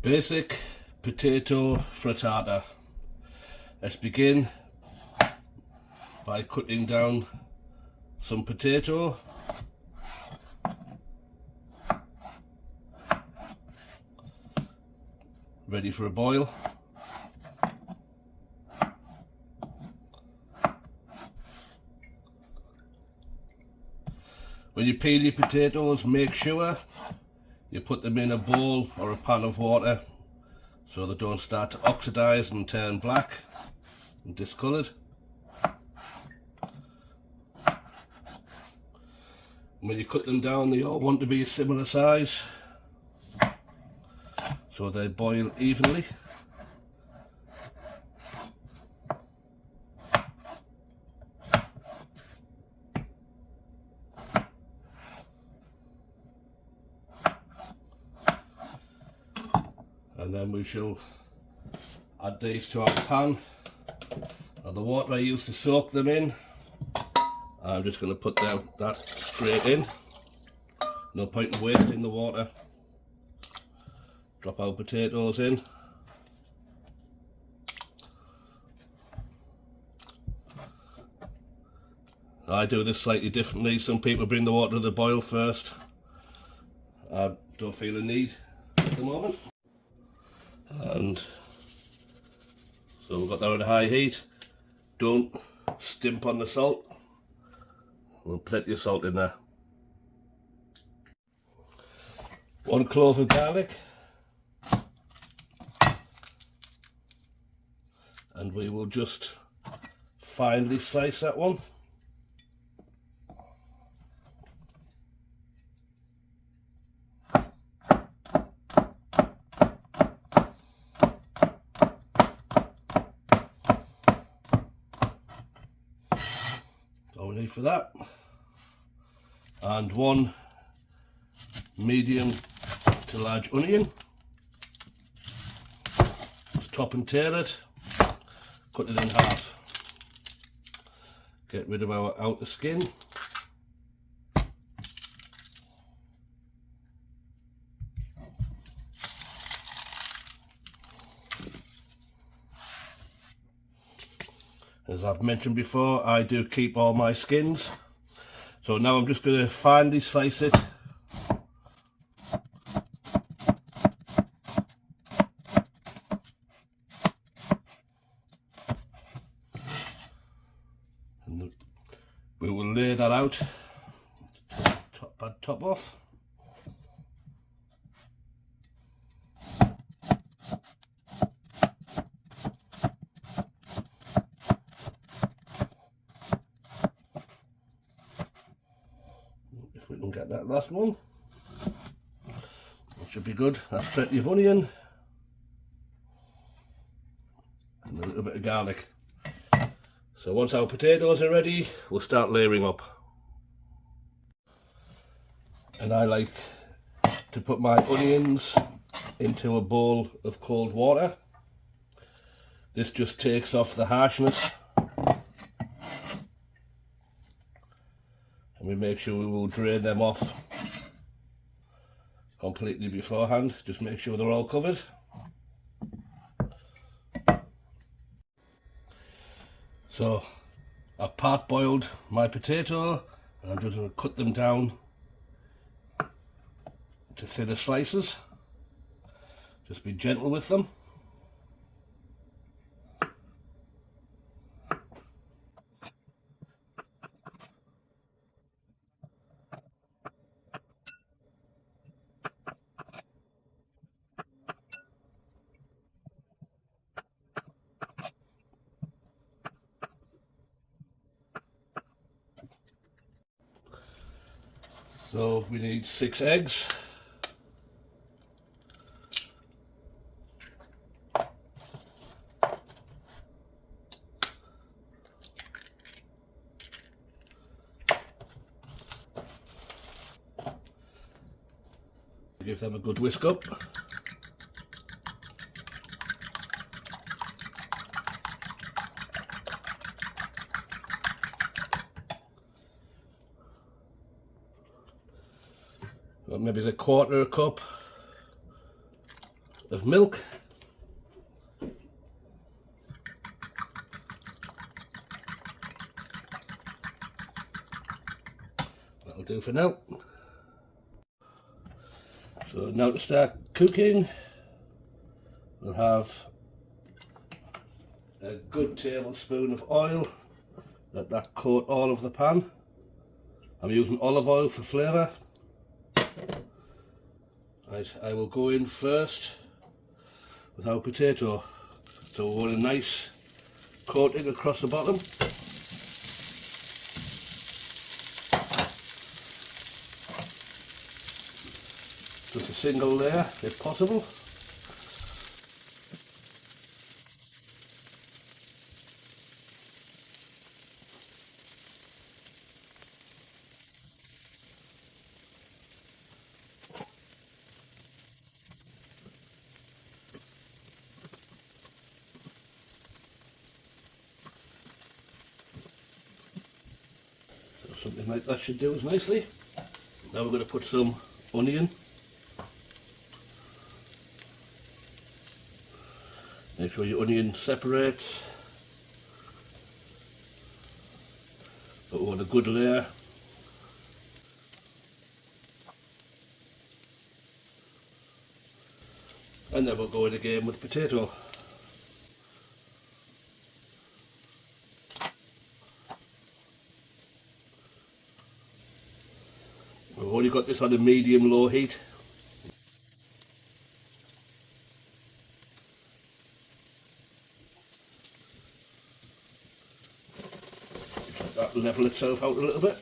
Basic potato frittata. Let's begin by cutting down some potato. Ready for a boil. When you peel your potatoes, make sure you put them in a bowl or a pan of water so they don't start to oxidize and turn black and discoloured. When you cut them down, they all want to be a similar size so they boil evenly. And then we shall add these to our pan. Now the water I used to soak them in, I'm just going to put that straight in. No point in wasting the water. Drop our potatoes in. I do this slightly differently. Some people bring the water to the boil first. I don't feel a need at the moment. And so we've got that at a high heat. Don't stimp on the salt. We'll plenty of salt in there. 1 clove of garlic. And we will just finely slice that one. All we need for that. And 1 medium to large onion. Just top and tail it. Cut it in half. Get rid of our outer skin. As I've mentioned before, I do keep all my skins. So now I'm just going to finely slice it. And we will lay that out, top off. If we can get that last one, it should be good. That's plenty of onion and a little bit of garlic. So once our potatoes are ready, we'll start layering up. And I like to put my onions into a bowl of cold water. This just takes off the harshness. And we make sure we will drain them off completely beforehand. Just make sure they're all covered. So I've part boiled my potato and I'm just going to cut them down to thinner slices. Just be gentle with them. So we need 6 eggs. Give them a good whisk up. Well, maybe a quarter a cup of milk. That'll do for now. So now to start cooking, we'll have a good tablespoon of oil. Let that coat all of the pan. I'm using olive oil for flavour. Right, I will go in first with our potato. So we want a nice coating across the bottom. Just a single layer if possible. So something like that should do us nicely. Now we're going to put some onion. Make sure your onion separates, but we want a good layer. And then we'll go in again with potato. We've only got this on a medium-low heat. Let that level itself out a little bit.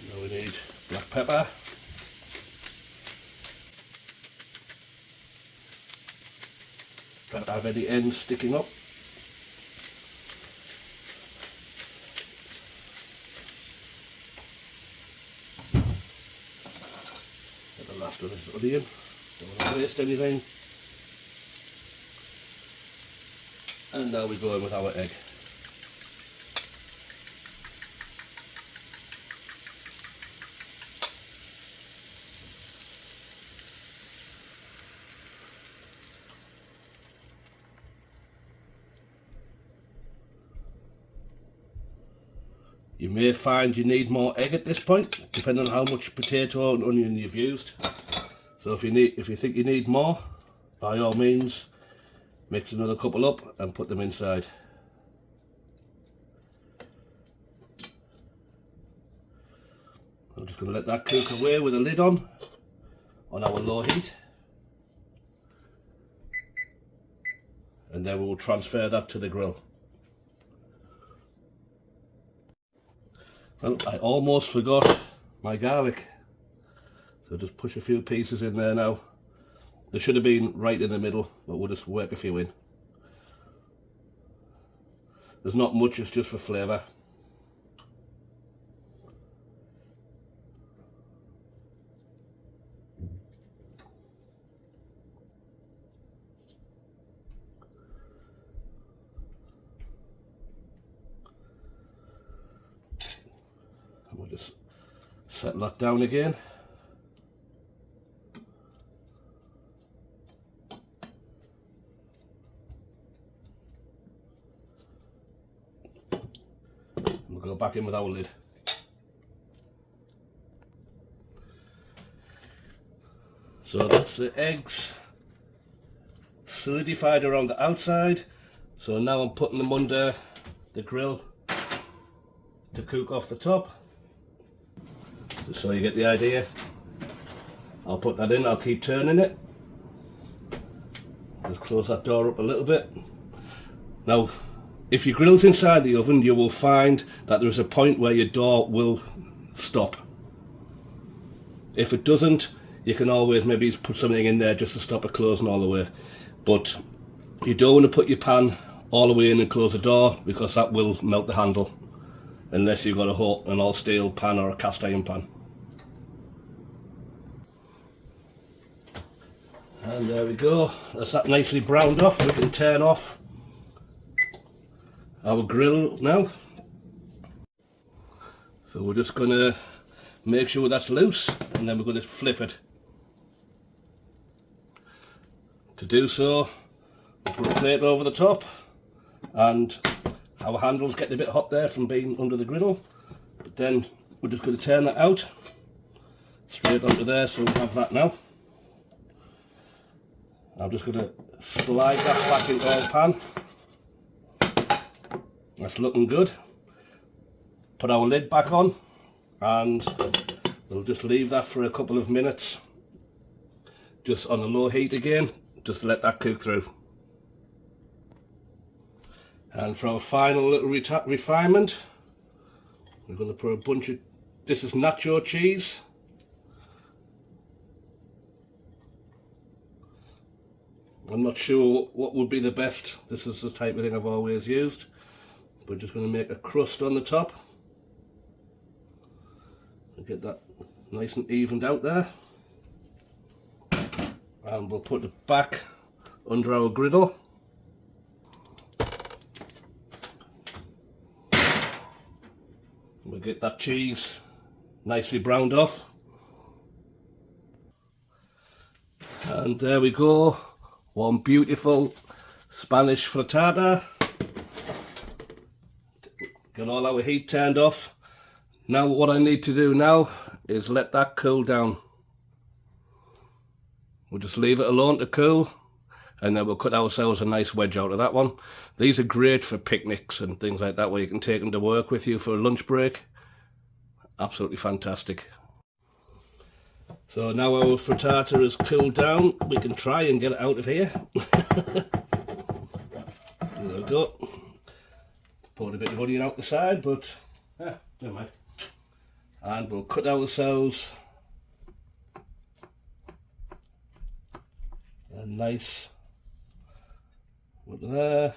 Now we need black pepper. Don't have any ends sticking up. And the last one is onion. Don't want to waste anything. And now we go in with our egg. You may find you need more egg at this point, depending on how much potato and onion you've used. So if you think you need more, by all means, mix another couple up and put them inside. I'm just going to let that cook away with a lid on our low heat. And then we'll transfer that to the grill. Well, I almost forgot my garlic, so just push a few pieces in there now. They should have been right in the middle, but we'll just work a few in. There's not much, it's just for flavour. And we'll just set that down again. We'll go back in with our lid. So that's the eggs solidified around the outside. So now I'm putting them under the grill to cook off the top. Just so you get the idea. I'll put that in, I'll keep turning it. Just close that door up a little bit. Now, if your grill's inside the oven, you will find that there is a point where your door will stop. If it doesn't, you can always maybe put something in there just to stop it closing all the way. But you don't want to put your pan all the way in and close the door, because that will melt the handle, unless you've got an all steel pan or a cast iron pan. And there we go, that's that nicely browned off. We can turn off our grill now. So we're just going to make sure that's loose, and then we're going to flip it. To do so, we'll put a plate over the top, and our handle's getting a bit hot there from being under the griddle, but then we're just going to turn that out straight onto there, so we have that now. I'm just going to slide that back into our pan. That's looking good. Put our lid back on, and we'll just leave that for a couple of minutes, just on a low heat again, just to let that cook through. And for our final little refinement, we're going to put a bunch of, this is nacho cheese. I'm not sure what would be the best. This is the type of thing I've always used. We're just going to make a crust on the top and get that nice and evened out there. And we'll put it back under our griddle. We'll get that cheese nicely browned off. And there we go. One beautiful Spanish frittata. Got all our heat turned off. Now what I need to do now is let that cool down. We'll just leave it alone to cool, and then we'll cut ourselves a nice wedge out of that one. These are great for picnics and things like that, where you can take them to work with you for a lunch break. Absolutely fantastic. So now our frittata is cooled down, we can try and get it out of here. There we go. Poured a bit of onion out the side, but never mind. And we'll cut ourselves a nice look there.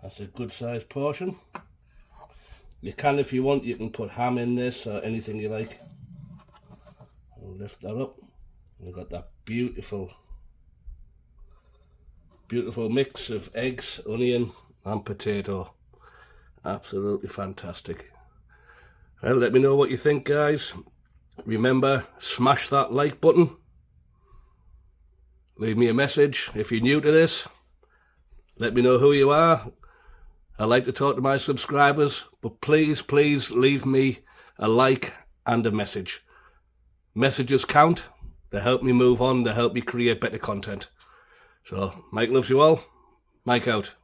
That's a good sized portion. You can, if you want, you can put ham in this or anything you like. I'll lift that up. We've got that beautiful mix of eggs, onion and potato. Absolutely fantastic. Well, let me know what you think, guys. Remember, smash that like button. Leave me a message if you're new to this. Let me know who you are. I like to talk to my subscribers, but please leave me a like and a message. Messages count. They help me move on. They help me create better content. So, Mike loves you all. Mike out.